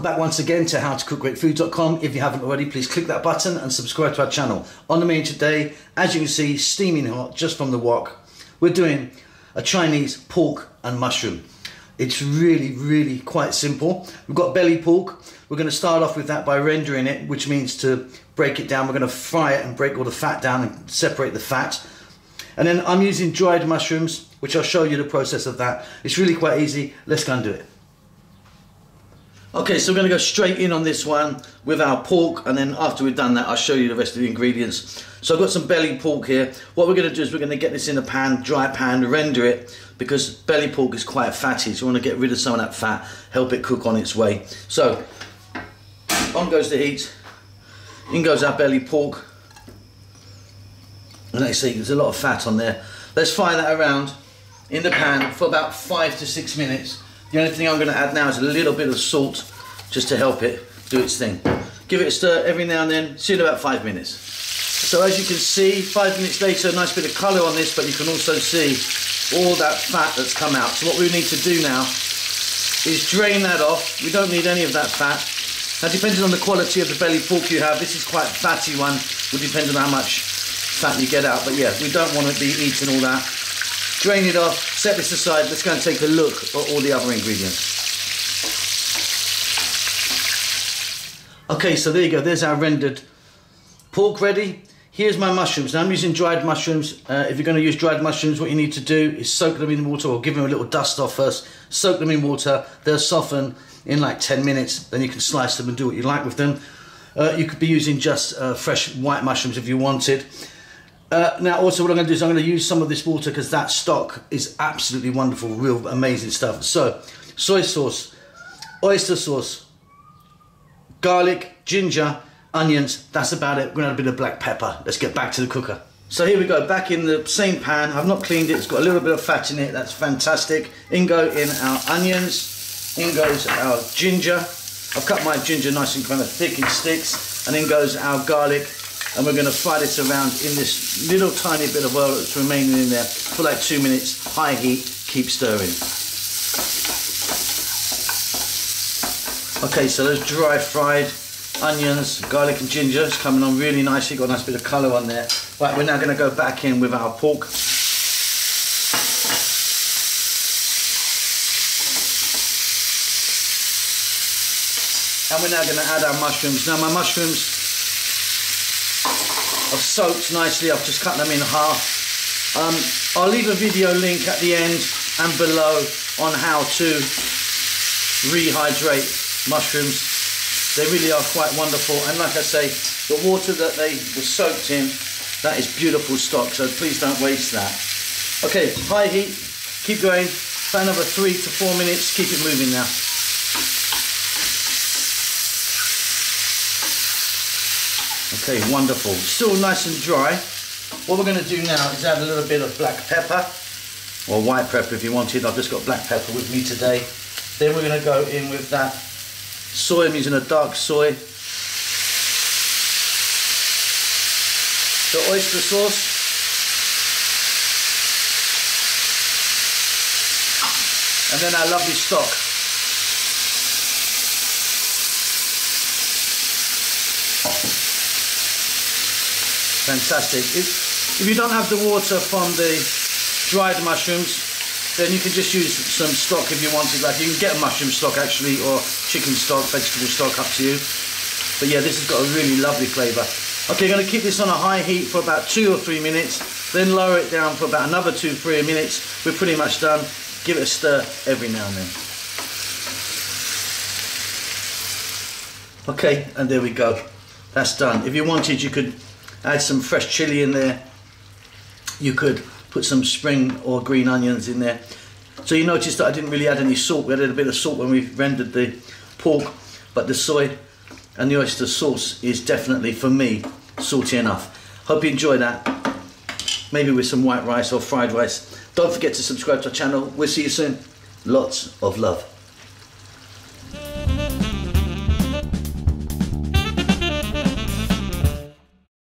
welcome back once again to howtocookgreatfood.com. If you haven't already, please click that button and subscribe to our channel. On the menu today, as you can see, steaming hot just from the wok, we're doing a Chinese pork and mushroom. It's really quite simple. We've got belly pork. We're going to start off with that by rendering it, which means to break it down. We're going to fry it and break all the fat down and separate the fat. And then I'm using dried mushrooms, which I'll show you the process of that. It's really quite easy. Let's go and do it. Okay, so we're going to go straight in on this one with our pork, and then after we've done that, I'll show you the rest of the ingredients. So I've got some belly pork here. What we're going to do is we're going to get this in a pan, dry pan, render it, because belly pork is quite fatty, so we want to get rid of some of that fat, help it cook on its way. So, on goes the heat, in goes our belly pork, and let's see, there's a lot of fat on there. Let's fry that around in the pan for about 5 to 6 minutes. The only thing I'm going to add now is a little bit of salt, just to help it do its thing. Give it a stir every now and then, see in about 5 minutes. So as you can see, 5 minutes later, a nice bit of colour on this, but you can also see all that fat that's come out. So what we need to do now is drain that off. We don't need any of that fat. Now, depending on the quality of the belly pork you have, this is quite a fatty one, will depend on how much fat you get out. But yeah, we don't want to be eating all that. Drain it off, set this aside. Let's go and take a look at all the other ingredients. Okay, so there you go, there's our rendered pork ready. Here's my mushrooms. Now I'm using dried mushrooms. If you're going to use dried mushrooms, what you need to do is soak them in water, or give them a little dust off first. Soak them in water, they'll soften in like 10 minutes, then you can slice them and do what you like with them. You could be using just fresh white mushrooms if you wanted. Now also what I'm going to do is I'm going to use some of this water because that stock is absolutely wonderful, real amazing stuff. So, soy sauce, oyster sauce, garlic, ginger, onions, that's about it. We're going to add a bit of black pepper. Let's get back to the cooker. So here we go, back in the same pan. I've not cleaned it, it's got a little bit of fat in it, that's fantastic. In go in our onions, in goes our ginger. I've cut my ginger nice and kind of thick in sticks, and in goes our garlic. And we're going to fry this around in this little tiny bit of oil that's remaining in there for like 2 minutes, high heat, keep stirring. Okay, so those dry fried onions, garlic and ginger is coming on really nicely, got a nice bit of colour on there. Right, we're now going to go back in with our pork. And we're now going to add our mushrooms. Now my mushrooms I've soaked nicely, I've just cut them in half. I'll leave a video link at the end and below on how to rehydrate mushrooms. They really are quite wonderful, and like I say, the water that they were soaked in, that is beautiful stock, so please don't waste that. Okay, high heat, keep going, for another 3 to 4 minutes, keep it moving now. Okay, wonderful. Still nice and dry. What we're going to do now is add a little bit of black pepper, or white pepper if you wanted. I've just got black pepper with me today. Then we're going to go in with that soy. I'm using a dark soy. The oyster sauce. And then our lovely stock. Fantastic. If you don't have the water from the dried mushrooms, then you can just use some stock if you wanted. Like, you can get a mushroom stock actually, or chicken stock, vegetable stock, up to you. But yeah, this has got a really lovely flavour. Okay, I'm going to keep this on a high heat for about 2 or 3 minutes, then lower it down for about another 2 or 3 minutes. We're pretty much done. Give it a stir every now and then. Okay, and there we go. That's done. If you wanted, you could add some fresh chilli in there. You could put some spring or green onions in there. So you notice that I didn't really add any salt. We added a bit of salt when we rendered the pork, but the soy and the oyster sauce is definitely, for me, salty enough. Hope you enjoy that. Maybe with some white rice or fried rice. Don't forget to subscribe to our channel. We'll see you soon. Lots of love.